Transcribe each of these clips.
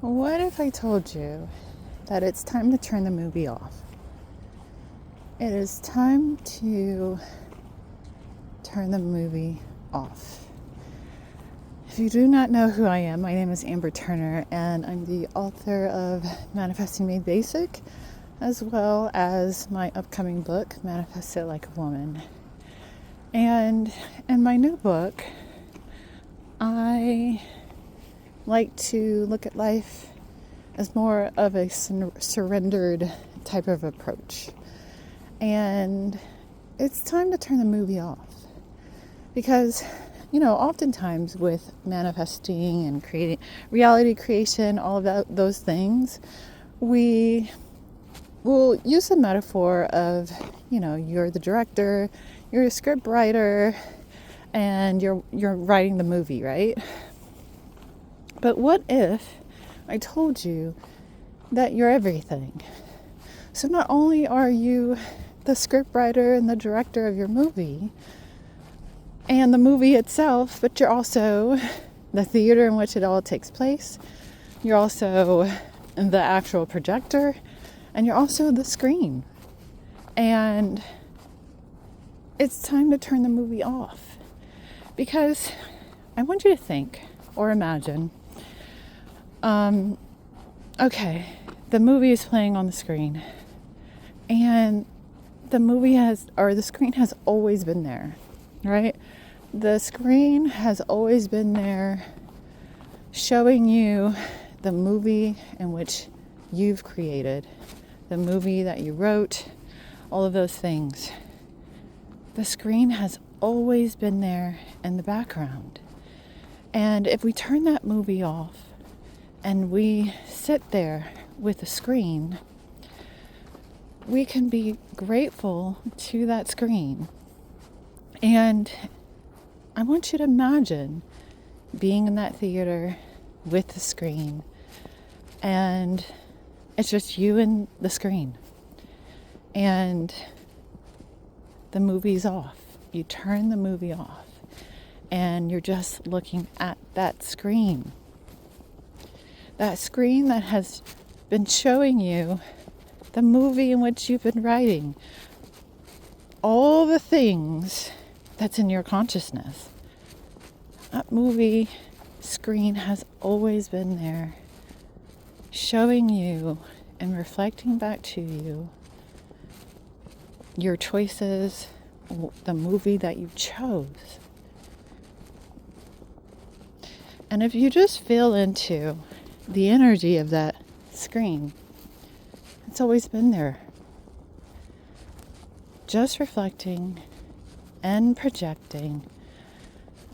What if I told you that it's time to turn the movie off? It is time to turn the movie off. If you do not know who I am, my name is Amber Turner, and I'm the author of Manifesting Made Basic, as well as my upcoming book, Manifest It Like a Woman. And in my new book, I like to look at life as more of a surrendered type of approach. And it's time to turn the movie off. Because, oftentimes with manifesting and creating reality creation, all of those things, we will use the metaphor of, you're the director, you're a script writer, and you're writing the movie, right? But what if I told you that you're everything? So not only are you the script writer and the director of your movie and the movie itself, but you're also the theater in which it all takes place. You're also the actual projector, and you're also the screen. And it's time to turn the movie off, because I want you to think or imagine, okay, the movie is playing on the screen, and the screen has always been there, right? The screen has always been there, showing you the movie in which you've created, the movie that you wrote, all of those things. The screen has always been there in the background. And if we turn that movie off and we sit there with the screen, we can be grateful to that screen. And I want you to imagine being in that theater with the screen, and it's just you and the screen, and the movie's off. You turn the movie off, and you're just looking at that screen. That screen that has been showing you the movie in which you've been writing. All the things that's in your consciousness. That movie screen has always been there, showing you and reflecting back to you your choices, the movie that you chose. And if you just feel into the energy of that screen, it's always been there. Just reflecting and projecting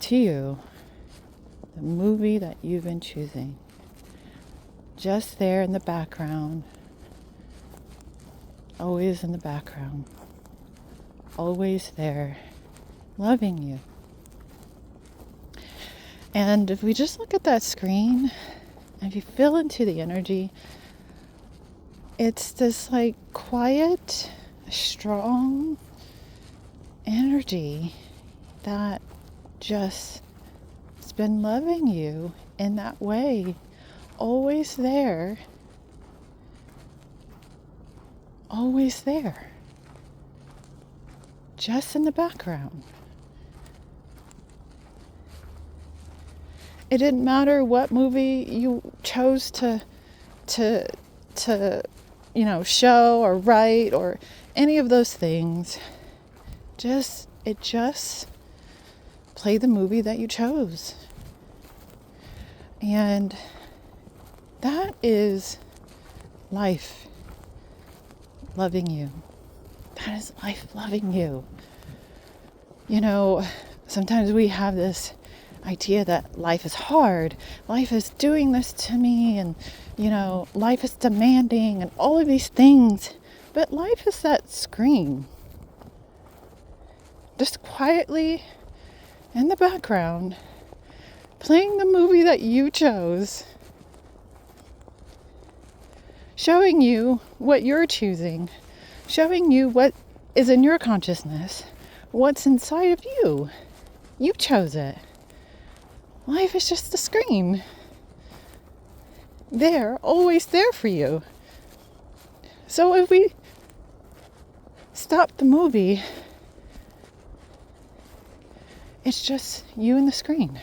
to you the movie that you've been choosing. Just there in the background. Always in the background. Always there, loving you. And if we just look at that screen, if you feel into the energy, it's this quiet, strong energy that just has been loving you in that way. Always there. Always there. Just in the background. It didn't matter what movie you chose to show or write or any of those things. Just play the movie that you chose. And that is life loving you. That is life loving you. Sometimes we have this idea that life is hard, life is doing this to me, and life is demanding and all of these things. But life is that screen, just quietly in the background, playing the movie that you chose, showing you what you're choosing, showing you what is in your consciousness, what's inside of you. You chose it. Life is just a screen. there, always there for you. So if we stop the movie, it's just you and the screen.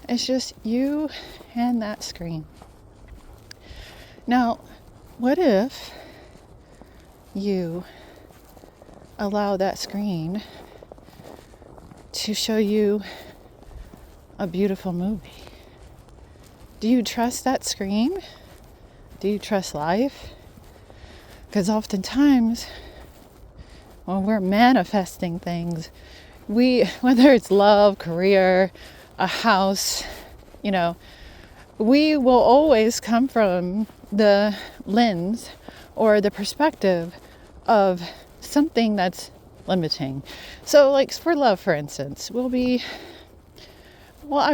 It's just you and that screen. Now, what if you allow that screen to show you a beautiful movie? Do you trust that screen? Do you trust life? Because oftentimes, when we're manifesting things, whether it's love, career, a house, we will always come from the lens or the perspective of something that's limiting. So like for love, for instance, I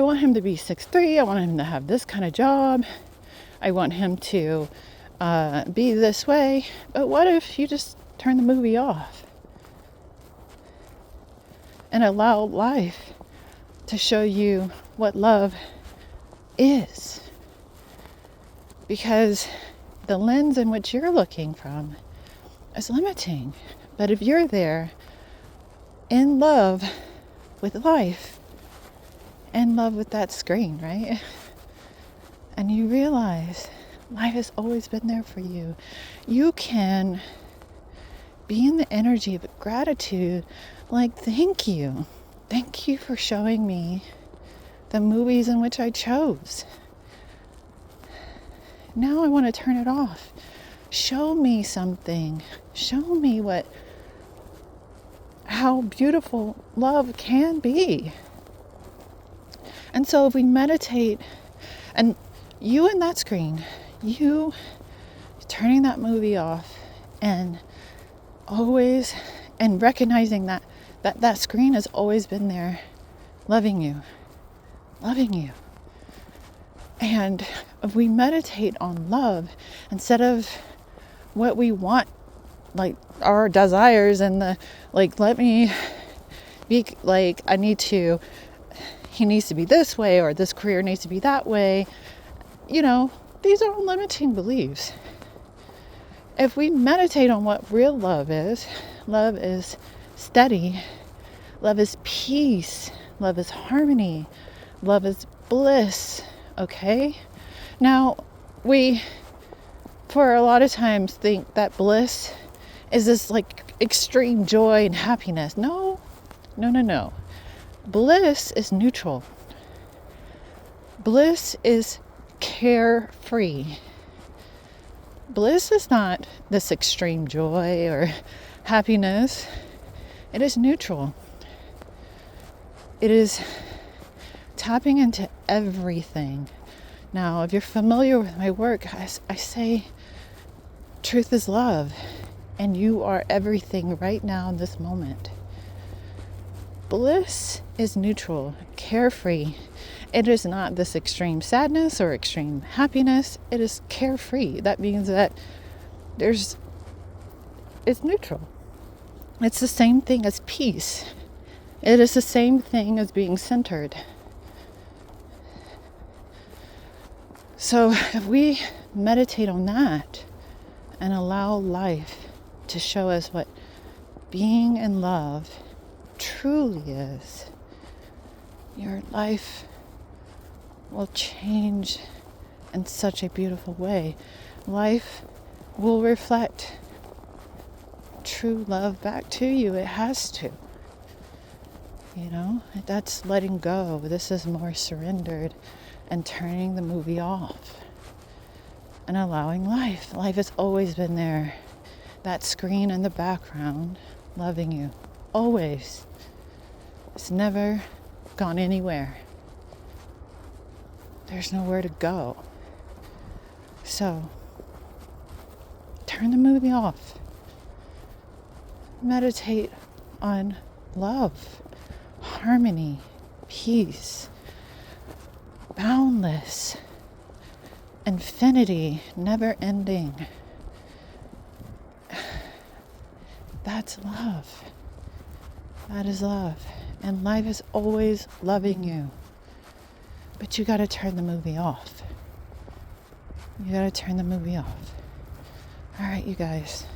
want him to be 6'3", I want him to have this kind of job, I want him to be this way. But what if you just turn the movie off and allow life to show you what love is? Because the lens in which you're looking from is limiting. But if you're there in love with life, in love with that screen, right? And you realize life has always been there for you. You can be in the energy of gratitude, like, thank you. Thank you for showing me the movies in which I chose. Now I want to turn it off. Show me something. Show me how beautiful love can be. And so if we meditate, and you and that screen, you turning that movie off, and recognizing that screen has always been there, loving you. And if we meditate on love instead of what we want, like our desires and let me be like, he needs to be this way, or this career needs to be that way. These are all limiting beliefs. If we meditate on what real love is steady, love is peace, love is harmony, love is bliss, okay? Now, we, for a lot of times, think that bliss is this extreme joy and happiness. No. Bliss is neutral. Bliss is carefree. Bliss is not this extreme joy or happiness. It is neutral. It is tapping into everything. Now, if you're familiar with my work, I say truth is love, and you are everything right now in this moment. Bliss is neutral, carefree. It is not this extreme sadness or extreme happiness. It is carefree. That means that it's neutral. It's the same thing as peace. It is the same thing as being centered. So if we meditate on that and allow life to show us what being in love truly is, your life will change in such a beautiful way. Life will reflect true love back to you. It has to. That's letting go. This is more surrendered and turning the movie off and allowing life. Life has always been there. That screen in the background, loving you. Always. It's never gone anywhere. There's nowhere to go. So, turn the movie off. Meditate on love, harmony, peace, boundless, infinity, never ending. That's love. That is love. And life is always loving you. But you got to turn the movie off. You got to turn the movie off. All right, you guys.